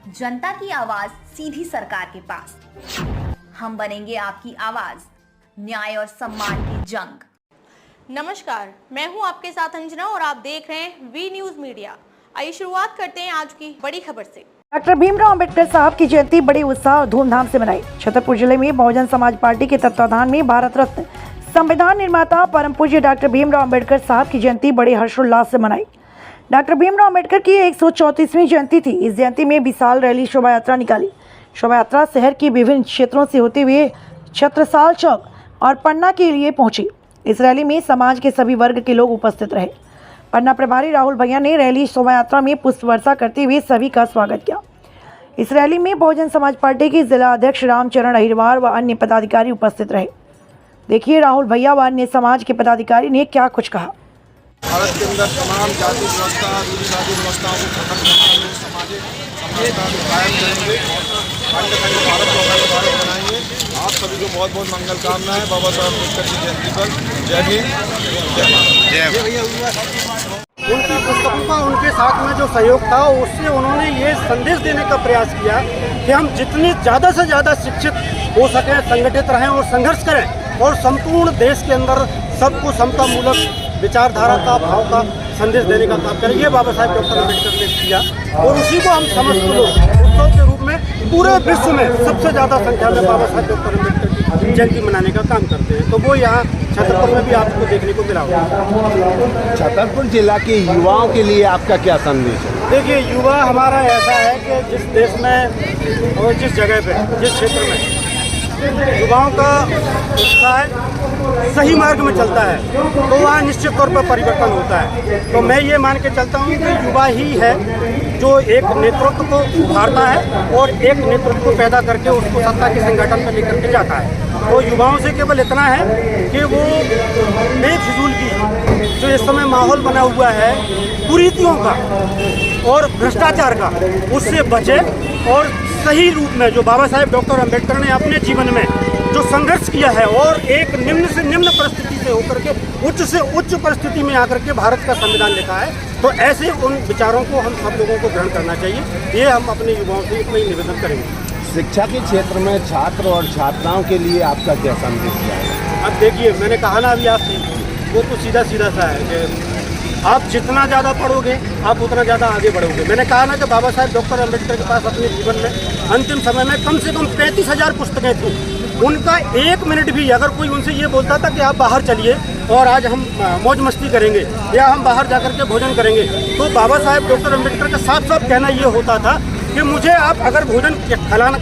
जनता की आवाज सीधी सरकार के पास। हम बनेंगे आपकी आवाज, न्याय और सम्मान की जंग। नमस्कार, मैं हूं आपके साथ अंजना और आप देख रहे हैं वी न्यूज मीडिया। आइए शुरुआत करते हैं आज की बड़ी खबर से। डॉक्टर भीमराव अंबेडकर साहब की जयंती बड़े उत्साह और धूमधाम से मनाई। छतरपुर जिले में बहुजन समाज पार्टी के तत्वाधान में भारत रत्न संविधान निर्माता परम पूज्य डॉक्टर भीमराव अंबेडकर साहब की जयंती बड़े हर्षोल्लास से मनाई। डॉक्टर भीमराव अंबेडकर की 134वीं जयंती थी। इस जयंती में विशाल रैली शोभा यात्रा निकाली। शोभा यात्रा शहर के विभिन्न क्षेत्रों से होते हुए छत्रसाल चौक और पन्ना के लिए पहुंची। इस रैली में समाज के सभी वर्ग के लोग उपस्थित रहे। पन्ना प्रभारी राहुल भैया ने रैली शोभा यात्रा में पुष्प वर्षा करते हुए सभी का स्वागत किया। इस रैली में बहुजन समाज पार्टी के जिला अध्यक्ष रामचरण अहिरवार व अन्य पदाधिकारी उपस्थित रहे। देखिए राहुल भैया व अन्य समाज के पदाधिकारी ने क्या कुछ कहा। भारत के अंदर तमाम जाति व्यवस्था, जाति व्यवस्थाओं को खत्म करने में सामाजिक समरसता को कायम करेंगे। खंड खंड भारत को अखंड भारत बनाएंगे। आप सभी को बहुत बहुत मंगल कामनाएं बाबा साहब अम्बेडकर की जयंती पर। जय भीम, जय भारत। उनकी पुस्तकों का उनके साथ में जो सहयोग था उससे उन्होंने ये संदेश देने का प्रयास किया कि हम जितने ज़्यादा से ज़्यादा शिक्षित हो सकें, संगठित रहें और संघर्ष करें और संपूर्ण देश के अंदर सबको समतामूलक विचारधारा का, भाव का संदेश देने का काम करें। ये बाबा साहेब डॉक्टर अम्बेडकर ने किया और उसी को हम समस्त लोग उत्सव के रूप में पूरे विश्व में सबसे ज़्यादा संख्या में बाबा साहेब डॉक्टर अम्बेडकर की जयंती मनाने का काम करते हैं। तो वो यहाँ छतरपुर में भी आपको देखने को मिला होगा। छतरपुर जिला के युवाओं के लिए आपका क्या संदेश है? देखिए, युवा हमारा ऐसा है कि जिस देश में और जिस जगह पे, जिस क्षेत्र में युवाओं का उत्साह सही मार्ग में चलता है तो वहाँ निश्चित तौर पर परिवर्तन होता है। तो मैं ये मान के चलता हूँ कि युवा ही है जो एक नेतृत्व को उभारता है और एक नेतृत्व को पैदा करके उसको सत्ता के संगठन पर लेकर के जाता है। तो युवाओं से केवल इतना है कि वो बेफिजूल की जो इस समय माहौल बना हुआ है कुरीतियों का और भ्रष्टाचार का, उससे बचे और सही रूप में जो बाबा साहेब डॉक्टर अम्बेडकर ने अपने जीवन में जो संघर्ष किया है और एक निम्न से निम्न परिस्थिति से होकर के उच्च से उच्च परिस्थिति में आकर के भारत का संविधान लिखा है, तो ऐसे उन विचारों को हम सब लोगों को ग्रहण करना चाहिए। ये हम अपने युवाओं से इतना ही निवेदन करेंगे। शिक्षा के क्षेत्र में छात्र और छात्राओं के लिए आपका क्या संदेश है? अब देखिए, मैंने कहा ना अभी आपसे, वो तो सीधा सीधा सा है कि आप जितना ज़्यादा पढ़ोगे आप उतना ज़्यादा आगे बढ़ोगे। मैंने कहा ना कि बाबा साहेब डॉक्टर अम्बेडकर के पास अपने जीवन में अंतिम समय में कम से कम 35,000 पुस्तकें थी। उनका एक मिनट भी अगर कोई उनसे ये बोलता था कि आप बाहर चलिए और आज हम मौज मस्ती करेंगे या हम बाहर जाकर के भोजन करेंगे, तो बाबा साहेब डॉक्टर अम्बेडकर का साफ साफ कहना ये होता था कि मुझे आप अगर भोजन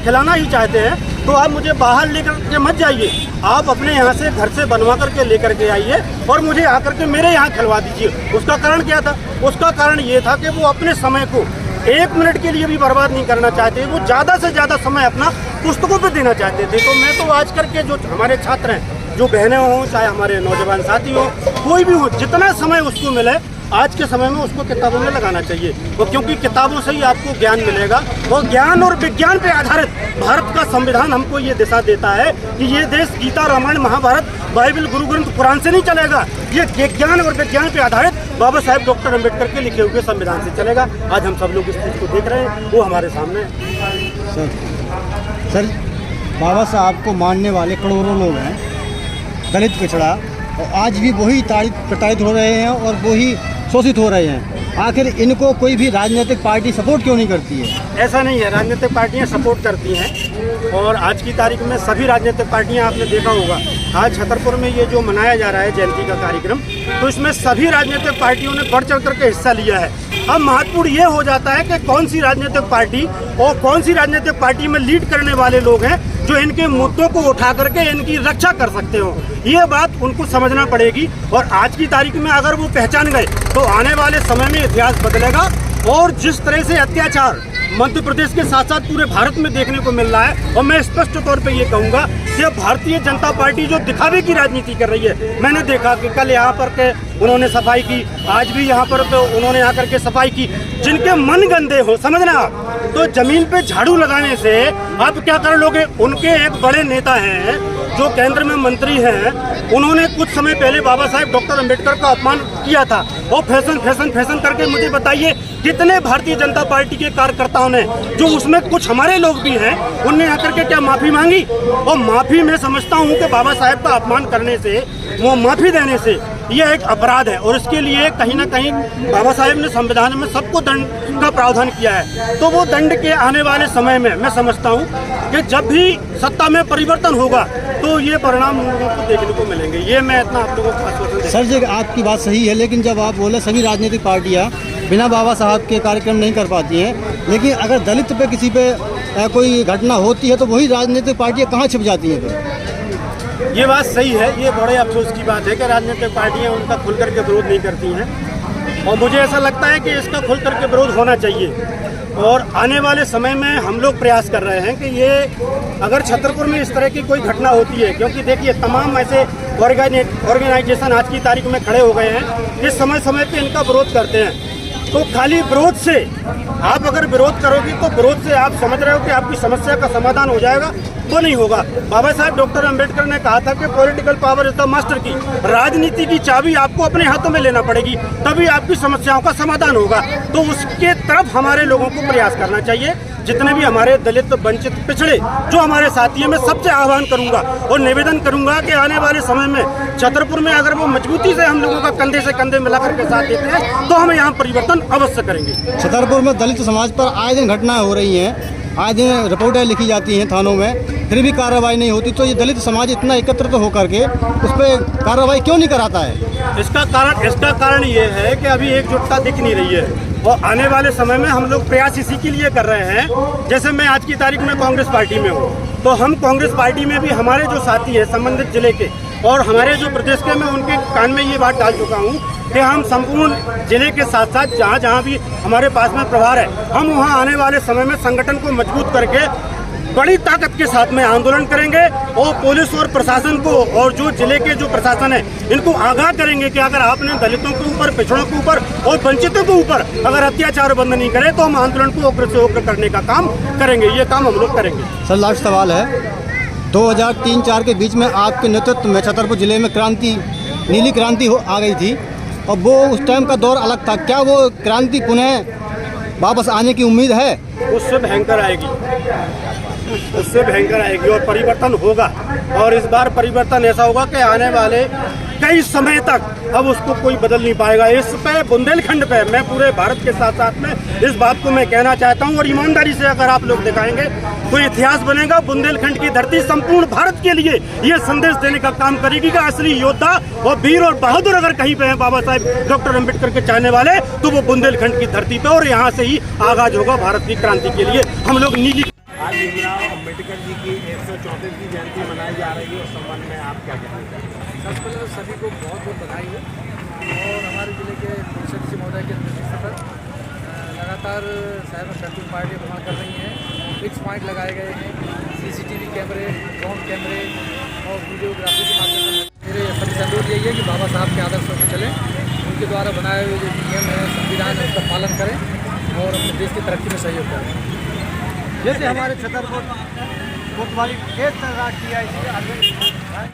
खिलाना ही चाहते हैं तो आप मुझे बाहर लेकर के मत जाइए, आप अपने यहाँ से घर से बनवा करके लेकर के आइए और मुझे आकर के मेरे यहाँ खिलवा दीजिए। उसका कारण क्या था? उसका कारण ये था कि वो अपने समय को एक मिनट के लिए भी बर्बाद नहीं करना चाहते, वो ज़्यादा से ज़्यादा समय अपना पुस्तकों पे देना चाहते थे। तो मैं तो आज करके जो हमारे छात्र हैं, जो बहनें हों, चाहे हमारे नौजवान साथी हों, कोई भी हो, जितना समय उसको मिले आज के समय में उसको किताबों में लगाना चाहिए। वो क्योंकि किताबों से ही आपको ज्ञान मिलेगा और ज्ञान और विज्ञान पे आधारित भारत का संविधान हमको ये दिशा देता है कि ये देश गीता, रामायण, महाभारत, बाइबल, गुरु ग्रंथ, कुरान से नहीं चलेगा। ये विज्ञान और विज्ञान पे आधारित बाबा साहेब डॉक्टर अम्बेडकर के लिखे हुए संविधान से चलेगा। आज हम सब लोग इस चीज़ को देख रहे हैं, वो हमारे सामने है। सर, बाबा साहब को मानने वाले करोड़ों लोग हैं, दलित पिछड़ा, और आज भी वही प्रताड़ित हो रहे हैं और वही शोषित हो रहे हैं। आखिर इनको कोई भी राजनीतिक पार्टी सपोर्ट क्यों नहीं करती है? ऐसा नहीं है, राजनीतिक पार्टियां सपोर्ट करती हैं और आज की तारीख में सभी राजनीतिक पार्टियां, आपने देखा होगा आज छतरपुर में ये जो मनाया जा रहा है जयंती का कार्यक्रम, तो इसमें सभी राजनीतिक पार्टियों ने बढ़ चढ़ करके हिस्सा लिया है। अब महत्वपूर्ण ये हो जाता है कि कौन सी राजनीतिक पार्टी और कौन सी राजनीतिक पार्टी में लीड करने वाले लोग हैं जो इनके मुद्दों को उठा करके इनकी रक्षा कर सकते हो। ये बात उनको समझना पड़ेगी और आज की तारीख में अगर वो पहचान गए तो आने वाले समय में इतिहास बदलेगा। और जिस तरह से अत्याचार मध्य प्रदेश के साथ साथ पूरे भारत में देखने को मिल रहा है, और मैं स्पष्ट तौर पे ये कहूँगा कि भारतीय जनता पार्टी जो दिखावे की राजनीति कर रही है, मैंने देखा कि कल यहाँ पर के उन्होंने सफाई की, आज भी यहाँ पर तो उन्होंने आकर के सफाई की। जिनके मन गंदे हो, समझना आप, तो जमीन पे झाड़ू लगाने से आप क्या कर लोगे? उनके एक बड़े नेता हैं जो केंद्र में मंत्री हैं, उन्होंने कुछ समय पहले बाबा साहेब डॉक्टर अंबेडकर का अपमान किया था और फैशन करके मुझे बताइए कितने भारतीय जनता पार्टी के कार्यकर्ताओं ने, जो उसमें कुछ हमारे लोग भी हैं, उनने आकर के क्या माफ़ी मांगी? और माफ़ी मैं समझता हूँ कि बाबा साहेब का अपमान करने से, वो माफ़ी देने से यह एक अपराध है और इसके लिए कहीं ना कहीं बाबा साहेब ने संविधान में सबको दंड का प्रावधान किया है। तो वो दंड के आने वाले समय में मैं समझता हूँ कि जब भी सत्ता में परिवर्तन होगा तो ये परिणाम लोगों को देखने को मिलेंगे। ये मैं इतना आप लोगों को आश्वासन देता हूं। सर जी, आपकी बात सही है, लेकिन जब आप बोले सभी राजनीतिक पार्टियां बिना बाबा साहब के कार्यक्रम नहीं कर पाती हैं, लेकिन अगर दलित पे किसी पे कोई घटना होती है तो वही राजनीतिक पार्टियां कहाँ छिप जाती हैं फिर? ये बात सही है। ये बड़े अफसोस की बात है कि राजनीतिक पार्टियां उनका खुल करके विरोध नहीं करती हैं और मुझे ऐसा लगता है कि इसका खुल करके विरोध होना चाहिए। और आने वाले समय में हम लोग प्रयास कर रहे हैं कि ये अगर छतरपुर में इस तरह की कोई घटना होती है, क्योंकि देखिए तमाम ऐसे ऑर्गेनाइजेशन आज की तारीख में खड़े हो गए हैं, ये समय समय पे इनका विरोध करते हैं। तो खाली विरोध से आप अगर विरोध करोगे तो विरोध से आप समझ रहे हो कि आपकी समस्या का समाधान हो जाएगा, तो नहीं होगा। बाबा साहब डॉक्टर अंबेडकर ने कहा था कि political power is the master की, राजनीति की चाबी आपको अपने हाथों में लेना पड़ेगी, तभी आपकी समस्याओं का समाधान होगा। तो उसके तरफ हमारे लोगों को प्रयास करना चाहिए। जितने भी हमारे दलित, वंचित, पिछड़े जो हमारे साथी हैं, मैं सबसे आह्वान करूंगा और निवेदन करूंगा कि आने वाले समय में छतरपुर में अगर वो मजबूती से हम लोगों का कंधे से कंधे मिलाकर के साथ देते हैं तो हम यहाँ परिवर्तन अवश्य करेंगे। छतरपुर में दलित समाज पर आए दिन घटनाएं हो रही हैं, आए दिन रिपोर्टें लिखी जाती हैं थानों में, फिर भी कार्रवाई नहीं होती। तो ये दलित समाज इतना एकत्रित होकर के उस पर कार्रवाई क्यों नहीं कराता है? इसका कारण ये है कि अभी एकजुटता दिख नहीं रही है और आने वाले समय में हम लोग प्रयास इसी के लिए कर रहे हैं। जैसे मैं आज की तारीख में कांग्रेस पार्टी में हूँ, तो हम कांग्रेस पार्टी में भी हमारे जो साथी हैं संबंधित जिले के और हमारे जो प्रदेश के, मैं उनके कान में ये बात डाल चुका हूँ कि हम संपूर्ण जिले के साथ साथ जहाँ जहाँ भी हमारे पास में प्रभार है, हम वहाँ आने वाले समय में संगठन को मजबूत करके बड़ी ताकत के साथ में आंदोलन करेंगे और पुलिस और प्रशासन को और जो जिले के जो प्रशासन है इनको आगाह करेंगे कि अगर आपने दलितों के ऊपर, पिछड़ों के ऊपर और वंचितों के ऊपर अगर अत्याचार बंद नहीं करे तो हम आंदोलन को उग्र से उग्र करने का काम करेंगे। ये काम हम लोग करेंगे। सर, लास्ट सवाल है, 2003-4 के बीच में आपके नेतृत्व में छतरपुर जिले में क्रांति, नीली क्रांति आ गई थी और वो उस टाइम का दौर अलग था। क्या वो क्रांति पुनः वापस आने की उम्मीद है? उससे भयंकर आएगी और परिवर्तन होगा। और इस बार परिवर्तन ऐसा होगा कि आने वाले कई समय तक अब उसको कोई बदल नहीं पाएगा। इस पे बुंदेलखंड पे मैं पूरे भारत के साथ साथ में इस बात को मैं कहना चाहता हूँ और ईमानदारी से अगर आप लोग दिखाएंगे तो इतिहास बनेगा। बुंदेलखंड की धरती संपूर्ण भारत के लिए ये संदेश देने का काम करेगी कि असली योद्धा और वीर और बहादुर अगर कहीं पे हैं बाबा साहेब डॉक्टर अंबेडकर के चाहने वाले, तो वो बुंदेलखंड की धरती पे, और यहाँ से ही आगाज होगा भारत की क्रांति के लिए। हम लोग नीली आज भीमराव अम्बेडकर जी की 134वीं जयंती मनाई जा रही है, उस संबंध में आप क्या कहना चाहते हैं? सबसे पहले तो सभी को बहुत बहुत बधाई हो और हमारे जिले के परिषद जी महोदय के निर्देश पर लगातार साइबर सर्चिंग पार्टी वहाँ कर रही हैं। फिक्स पॉइंट लगाए गए हैं, CCTV कैमरे, ड्रोन कैमरे और वीडियोग्राफी के माध्यम से। मेरे सभी से अनुरोध यही है कि बाबा साहब के आदर्शों पर चलें, उनके द्वारा बनाए हुए जो नियम है, संविधान है, उसका पालन करें और अपने देश की तरक्की में सहयोग करें। जैसे हमारे छतरपुर कोतवाली एक राष्ट्रीय